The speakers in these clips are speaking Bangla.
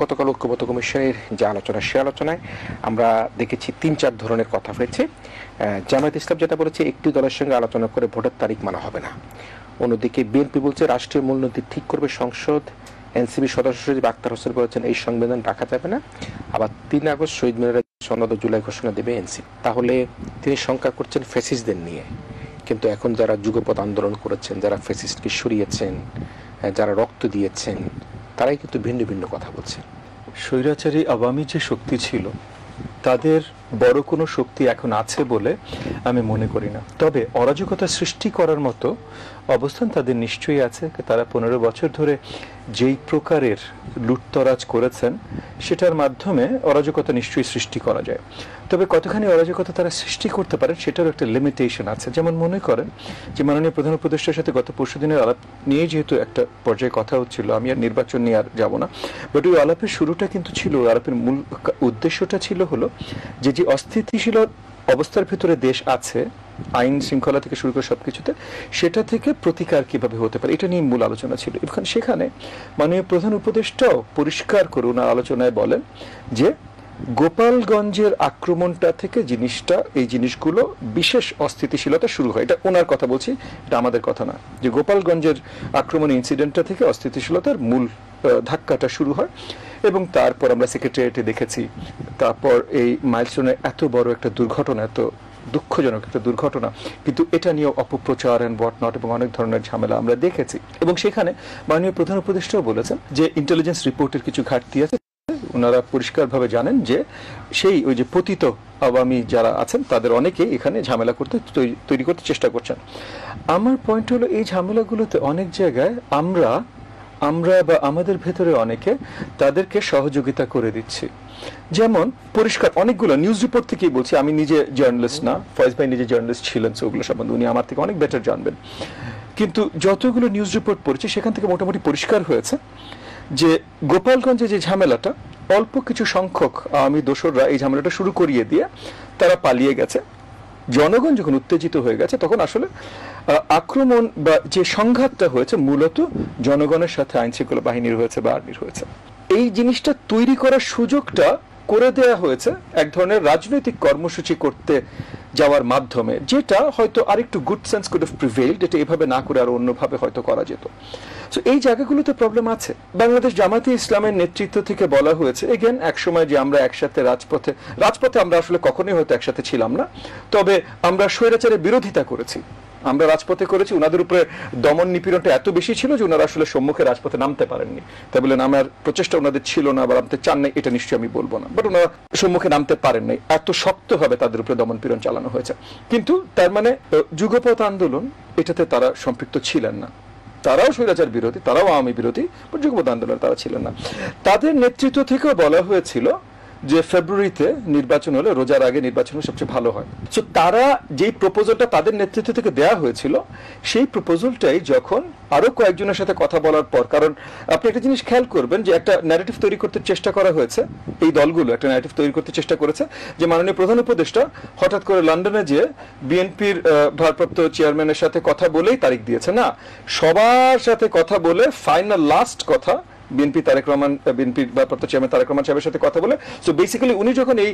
গতকাল ঐক্যবদ্ধ কমিশনের যে আলোচনা, সে আলোচনায় আমরা দেখেছি ৩-৪ ধরনের কথা হয়েছে। জামায়াত ইসলাম যেটা বলেছে, একটি দলের সঙ্গে আলোচনা করে ভোটের তারিখ মানা হবে না। অন্যদিকে বিএনপি বলছে রাষ্ট্রীয় মূলনীতি ঠিক করবে সংসদ। এনসিপি সদস্য সচিব আক্তার হোসেন বলেছেন এই সংবিধান রাখা যাবে না। আবার ৩ আগস্ট শহীদ মিনারে সনদ জুলাই ঘোষণা দেবে এনসিপি। তাহলে তিনি শঙ্কা করছেন ফ্যাসিস্টদের নিয়ে, কিন্তু এখন যারা যুগপৎ আন্দোলন করেছেন, যারা ফ্যাসিস্টকে সরিয়েছেন, যারা রক্ত দিয়েছেন, তারাই কিন্তু ভিন্ন ভিন্ন কথা বলছেন। স্বৈরাচারী আওয়ামী যে শক্তি ছিল, তাদের বড় কোনো শক্তি এখন আছে বলে আমি মনে করি না। তবে অরাজকতা সৃষ্টি করার মতো অবস্থান তাদের নিশ্চয়ই আছে। তারা 15 বছর ধরে যেই প্রকারের লুটতরাজ করেছেন, সেটার মাধ্যমে অরাজকতা নিশ্চয়ই সৃষ্টি করা যায়। তবে কতখানি অরাজকতা তারা সৃষ্টি করতে পারেন সেটারও একটা লিমিটেশন আছে। যেমন মনে করেন যে মাননীয় প্রধান উপদেষ্টার সাথে গত পরশুদিনের আলাপ নিয়ে যেহেতু একটা পর্যায়ে কথা হচ্ছিল, আমি আর নির্বাচন নিয়ে আর যাব না, বাট ওই আলাপের শুরুটা কিন্তু ছিল, আলাপের মূল উদ্দেশ্যটা ছিল হলো যে যে অস্থিতিশীল অবস্থার ভিতরে দেশ আছে, আইন শৃঙ্খলা থেকে শুরু করে সবকিছুতে, সেটা থেকে প্রতিকার কিভাবে হতে পারে, এটা নিয়ে মূল আলোচনা ছিল। সেখানে মাননীয় প্রধান উপদেষ্টাও পরিষ্কার করে ওনার আলোচনায় বলেন যে গোপালগঞ্জের আক্রমণটা থেকে এই জিনিসগুলো বিশেষ অস্থিতিশীলতা শুরু হয়। এটা ওনার কথা বলছি, এটা আমাদের কথা না। যে গোপালগঞ্জের আক্রমণ ইনসিডেন্টটা থেকে অস্থিতিশীলতার মূল ধাক্কাটা শুরু হয়। এবং তারপর আমরা সেক্রেটারিয়েটে দেখেছি, তারপর এই মাইলস্টোনে এত বড় একটা দুর্ঘটনা, এত দুঃখজনক একটা দুর্ঘটনা, কিন্তু এটা নিয়েও অপপ্রচার এন্ড হোয়াট নট এবং অনেক ধরনের ঝামেলা আমরা দেখেছি। এবং সেখানে মাননীয় প্রধান উপদেষ্টাও বলেছেন যে ইন্টেলিজেন্স রিপোর্টের কিছু ঘাটতি আছে। ওনারা পরিষ্কারভাবে জানেন যে ওই যে পতিত আওয়ামী যারা আছেন তাদের অনেকে এখানে ঝামেলা তৈরি করতে চেষ্টা করছেন। আমার পয়েন্ট হলো, এই ঝামেলাগুলোতে অনেক জায়গায় আমরা বা আমাদের ভেতরে অনেকে তাদেরকে সহযোগিতা করে দিচ্ছি। যেমন পরিষ্কার অনেকগুলো নিউজ রিপোর্ট থেকেই বলছি, আমি নিজে জার্নালিস্ট না, ফয়েজ ভাই নিজে জার্নালিস্ট ছিলেন, ওগুলো সম্বন্ধে উনি আমার থেকে অনেক বেটার জানবেন। কিন্তু যতগুলো নিউজ রিপোর্ট পড়েছি সেখান থেকে মোটামুটি পরিষ্কার হয়েছে যে গোপালগঞ্জে যে ঝামেলাটা, অল্প কিছু সংখ্যক আওয়ামী দোসররা এই ঝামেলাটা শুরু করিয়ে দিয়ে তারা পালিয়ে গেছে। জনগণ যখন উত্তেজিত হয়ে গেছে, তখন আসলে আক্রমণ বা যে সংঘাতটা হয়েছে মূলত জনগণের সাথে আইন শৃঙ্খলা বাহিনীর হয়েছে বা আর্মির হয়েছে। এই জিনিসটা তৈরি করার সুযোগটা করে দেয়া হয়েছে এক ধরনের রাজনৈতিক কর্মসূচি করতে যাওয়ার মাধ্যমে, যেটা হয়তো আরেকটু গুড সেন্স কুড হ্যাভ প্রিভেইলড, এটা এভাবে না করে আর অন্যভাবে হয়তো করা যেত। সো এই জায়গাগুলোতে প্রবলেম আছে। বাংলাদেশ জামাতে ইসলামের নেতৃত্ব থেকে বলা হয়েছে এগেন একসময় যে আমরা একসাথে রাজপথে আমরা আসলে কখনোই হয়তো একসাথে ছিলাম না, তবে আমরা স্বৈরাচারের বিরোধিতা করেছি, আমরা রাজপথে করেছি। ওনাদের উপরে দমন নিপীড়নটা এত বেশি ছিল যে ওনারা আসলে সম্মুখে রাজপথে নামতে পারেননি। তাই বলেন আমার প্রচেষ্টা ওনাদের ছিল না বা নামতে চান নাই, এটা নিশ্চয়ই আমি বলবো না, বাট ওনারা সম্মুখে নামতে পারেন নাই, এত শক্তভাবে তাদের উপরে দমন পীড়ন চালানো হয়েছে। কিন্তু তার মানে যুগপৎ আন্দোলন এটাতে তারা সম্পৃক্ত ছিলেন না, তারাও স্বৈরাচার বিরোধী, তারাও আওয়ামী বিরোধী, যুগপৎ আন্দোলনে তারা ছিলেন না। তাদের নেতৃত্ব থেকেও বলা হয়েছিল যে ফেব্রুয়ারিতে নির্বাচন হলে, রোজার আগে নির্বাচন হলে সবচেয়ে ভালো হয়। সো তারা যেই প্রপোজালটা তাদের নেতৃত্ব থেকে দেয়া হয়েছিল, সেই প্রপোজালটাই যখন আরো কয়েকজনের সাথে কথা বলার পর, কারণ আপনি একটা জিনিস খেয়াল করবেন যে একটা ন্যারেটিভ তৈরি করতে চেষ্টা করা হয়েছে, এই দলগুলো একটা ন্যারেটিভ তৈরি করতে চেষ্টা করেছে যে মাননীয় প্রধান উপদেষ্টা হঠাৎ করে লন্ডনে যে বিএনপির ভারপ্রাপ্ত চেয়ারম্যানের সাথে কথা বলেই তারিখ দিয়েছে, না, সবার সাথে কথা বলে ফাইনাল লাস্ট কথা বিএনপির ভারপ্রাপ্ত চেয়ারম্যান তারেক রহমান সাহেবের সাথে কথা বলে। সো বেসিক্যালি উনি যখন এই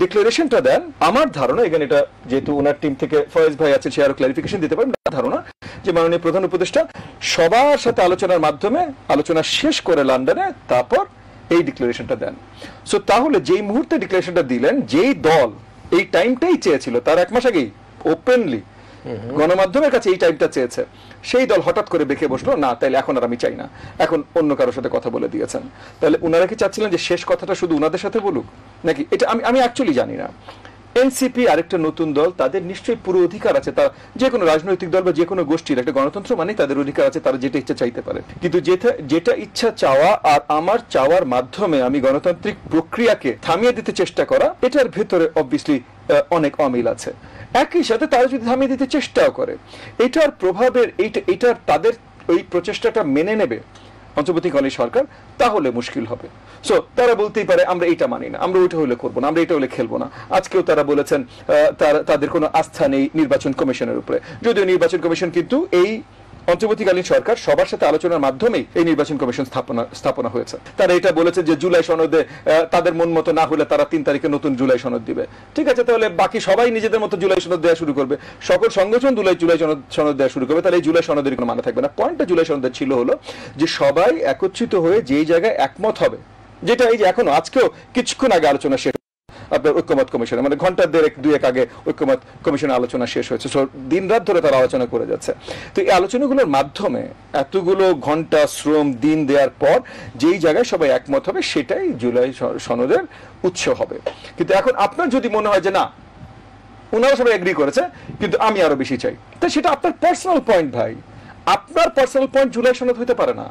ডিক্লারেশনটা দেন, আমার ধারণা, এখানে এটা যেহেতু ওনার টিম থেকে ফয়েজ ভাই আছে, সে আরো ক্লারিফিকেশন দিতে পারেন, ধারণা যে মাননীয় প্রধান উপদেষ্টা সবার সাথে আলোচনার মাধ্যমে আলোচনা শেষ করে লন্ডনে তারপর এই ডিক্লারেশনটা দেন। সো তাহলে যেই মুহূর্তে ডিক্লারেশনটা দিলেন, যেই দল এই টাইমটাই চেয়েছিল, তার 1 মাস আগেই ওপেনলি গণমাধ্যমের কাছে এই টাইমটা চেয়েছে, সেই দল হঠাৎ করে বেঁকে বসলো, না তাইলে এখন আর আমি চাই না, এখন অন্য কারোর সাথে কথা বলে দিয়েছেন। তাহলে ওনারা কি চাচ্ছিলেন যে শেষ কথাটা শুধু ওনাদের সাথে বলুক নাকি? এটা আমি অ্যাকচুয়ালি জানি না। এনসিপি আরেকটা নতুন দল, তাদের নিশ্চয়ই পুরো অধিকার আছে, তার যে কোনো রাজনৈতিক দল বা যে কোনো গোষ্ঠীর একটা গণতন্ত্র মানে তাদের অধিকার আছে, তারা যেটা ইচ্ছা চাইতে পারে। কিন্তু যেটা ইচ্ছা চাওয়া আর আমার চাওয়ার মাধ্যমে আমি গণতান্ত্রিক প্রক্রিয়াকে থামিয়ে দিতে চেষ্টা করা, এটার ভেতরে অবভিয়াসলি অনেক অমিল আছে। একই সাথে তারা যদি থামিয়ে দিতে চেষ্টাও করে, এটার প্রভাবের এটার তাদের ওই প্রচেষ্টাটা মেনে নেবে অন্তর্বর্তীকালীন সরকার, তাহলে মুশকিল হবে। সো তারা বলতেই পারে আমরা এটা মানি না, আমরা ওইটা হলে করবো না, আমরা এটা হলে খেলবো না। আজকেও তারা বলেছেন তাদের কোনো আস্থা নেই নির্বাচন কমিশনের উপরে, যদিও নির্বাচন কমিশন কিন্তু এই অন্তর্বর্তীকালীন সরকার সবার সাথে আলোচনার মাধ্যমেই এই নির্বাচন কমিশন স্থাপনা হয়েছে। তারা এটা বলেছে যে জুলাই সনদে তাদের মন মতো না হলে তারা 3 তারিখে নতুন জুলাই সনদ দিবে। ঠিক আছে, তাহলে বাকি সবাই নিজেদের মতো জুলাই সনদ দেওয়া শুরু করবে, সকল সংগঠন জুলাই সনদ দেওয়া শুরু করবে, তাহলে এই জুলাই সনদের কোনো মানে থাকবে না। পয়েন্টটা জুলাই সনদের ছিল হলো যে সবাই একত্রিত হয়ে যেই জায়গায় একমত হবে, যেটা এই যে এখনো আজকেও কিছুক্ষণ আগে আলোচনা শেষ আপনার ঐক্যমত কমিশনে, মানে ঘন্টা দুয়েক আগে ঐক্যমত কমিশনের আলোচনা শেষ হয়েছে। দিন রাত ধরে তারা আলোচনা করে যাচ্ছে। তো এই আলোচনাগুলোর মাধ্যমে এতগুলো ঘন্টা শ্রম দিন দেওয়ার পর যেই জায়গায় সবাই একমত হবে সেটাই জুলাই সনদের উৎস হবে। কিন্তু এখন আপনার যদি মনে হয় যে না, ওনারা সবাই এগ্রি করেছে কিন্তু আমি আরো বেশি চাই, তো সেটা আপনার পার্সোনাল পয়েন্ট ভাই। আপনার পার্সোনাল পয়েন্ট জুলাই সনদ হইতে পারে না।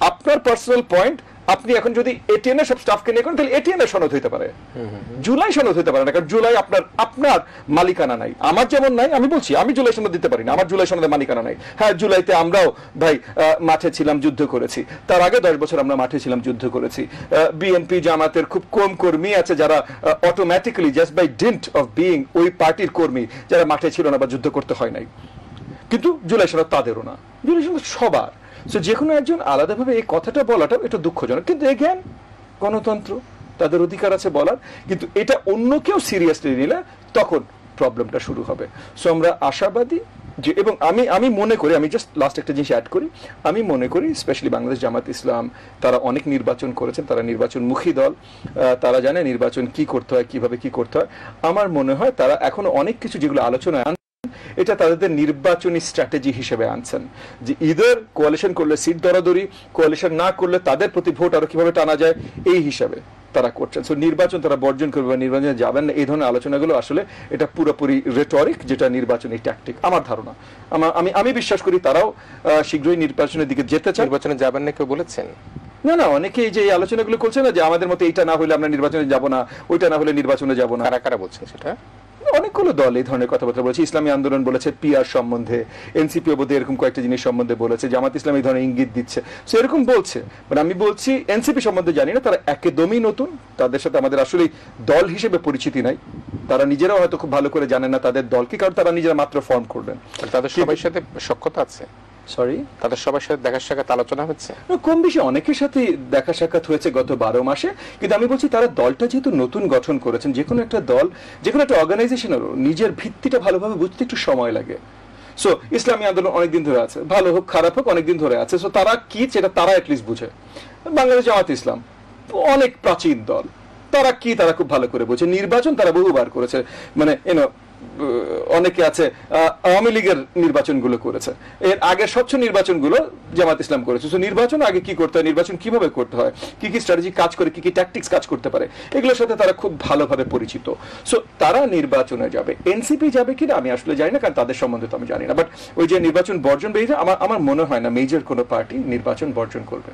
আপনার পার্সোনাল পয়েন্ট আপনি এখন যদি এটিএন এর সব স্টাফকে নিয়ে করেন তাহলে এটিএন এর সনদ হইতে পারে, জুলাই সনদ হইতে পারে না, কারণ জুলাই আপনার মালিকানা নাই। আমার যেমন নাই, আমি বলছি আমি জুলাই সনদ দিতে পারি না, আমার জুলাই সনদের মালিকানা নাই। হ্যাঁ, জুলাইতে আমরাও ভাই মাঠে ছিলাম, যুদ্ধ করেছি। তার আগে 10 বছর আমরা মাঠে ছিলাম, যুদ্ধ করেছি। বিএনপি জামাতের খুব কম কর্মী আছে যারা automatically just by dint of being ওই পার্টির কর্মী যারা মাঠে ছিল না বা যুদ্ধ করতে হয় নাই। কিন্তু জুলাই সনদ তাদেরও না, জুলাই সনদ সবার। যে কোনো একজন আলাদাভাবে এই কথাটা বলাটা এটা দুঃখজনক, কিন্তু এগেন গণতন্ত্র, তাদের অধিকার আছে বলার। কিন্তু এটা অন্য কেউ সিরিয়াসলি নিলে তখন প্রবলেমটা শুরু হবে। সো আমরা আশাবাদী যে, এবং আমি মনে করি, আমি জাস্ট লাস্ট একটা জিনিস অ্যাড করি, আমি মনে করি স্পেশালি বাংলাদেশ জামাত ইসলাম, তারা অনেক নির্বাচন করেছেন, তারা নির্বাচনমুখী দল, তারা জানে নির্বাচন কি করতে হয়, কিভাবে কি করতে হয়। আমার মনে হয় তারা এখনো অনেক কিছু যেগুলো আলোচনায় এটা তাদের নির্বাচনী স্ট্র্যাটেজি হিসেবে আনছেন, যে ইদার কোয়ালিশন করলে সিট দরাদরি, কোয়ালিশন না করলে তাদের প্রতি ভোট আরো কিভাবে টানা যায়, এই হিসাবে তারা করছেন। সো নির্বাচন তারা বর্জন করবে বা নির্বাচনে যাবেন না, এই ধরনের আলোচনাগুলো আসলে এটা পুরোপুরি রেটরিক, যেটা নির্বাচনী ট্যাকটিক আমার ধারণা। আমি বিশ্বাস করি তারাও শীঘ্রই নির্বাচনের দিকে যেতে চান। নির্বাচনে যাবেন না কেউ বলেছেন? না, অনেকেই যে এই আলোচনাগুলো করছে না যে আমাদের মতো এইটা না হলে আমরা নির্বাচনে যাব না, ওইটা না হলে নির্বাচনে যাব না। কারা কারা বলছেন সেটা? অনেকগুলো দল এই ধরনের কথাবার্তা বলেছে। ইসলামী আন্দোলন বলেছে পিআর সম্বন্ধে, এনসিপি বোধহয় এরকম কয়েকটা জিনিস সম্বন্ধে বলেছে, জামাত ইসলাম এই ধরনের ইঙ্গিত দিচ্ছে, সো এরকম বলছে। মানে আমি বলছি এনসিপি সম্বন্ধে জানি না, তারা একদমই নতুন, তাদের সাথে আমাদের আসলে দল হিসেবে পরিচিতি নাই। তারা নিজেরাও হয়তো খুব ভালো করে জানেন না তাদের দল কি, কারণ তারা নিজেরা মাত্র ফর্ম করলেন। তাদের সবার সাথে সখ্যতা আছে? সরি, তাদের সবার সাথে দেখা সাক্ষাৎ আলোচনা হচ্ছে? কম বেশি অনেকের সাথে দেখা সাক্ষাৎ হয়েছে গত 12 মাসে। কিন্তু আমি বলছি তারা দলটা যেহেতু নতুন গঠন করেছেন, যে কোনো একটা দল, যে কোনো একটা অর্গানাইজেশনেরও নিজের ভিত্তিটা ভালোভাবে বুঝতে একটু সময় লাগে। সো ইসলামী আন্দোলন অনেকদিন ধরে আছে, ভালো হোক খারাপ হোক অনেকদিন ধরে আছে। সো তারা কি সেটা তারা অ্যাটলিস্ট বুঝে। বাংলাদেশ জামাত ইসলাম অনেক প্রাচীন দল, তারা কি তারা খুব ভালো করে বোঝে। নির্বাচন তারা বহুবার করেছে, মানে অনেকে আছে আওয়ামী লীগের নির্বাচনগুলো করেছে, এর আগে স্বচ্ছ নির্বাচনগুলো জামাত ইসলাম করেছে। সো নির্বাচন আগে কি করতে হয়, নির্বাচন কিভাবে করতে হয়, কি কি স্ট্র্যাটেজি কাজ করে, কি কি ট্যাকটিক্স কাজ করতে পারে, এগুলোর সাথে তারা খুব ভালোভাবে পরিচিত। সো তারা নির্বাচনে যাবে। এনসিপি যাবে কিনা আমি আসলে জানি না, কারণ তাদের সম্বন্ধে তো আমি জানি না। বাট ওই যে নির্বাচন বর্জন বেরিয়েছে, আমার মনে হয় না মেজর কোনো পার্টি নির্বাচন বর্জন করবে।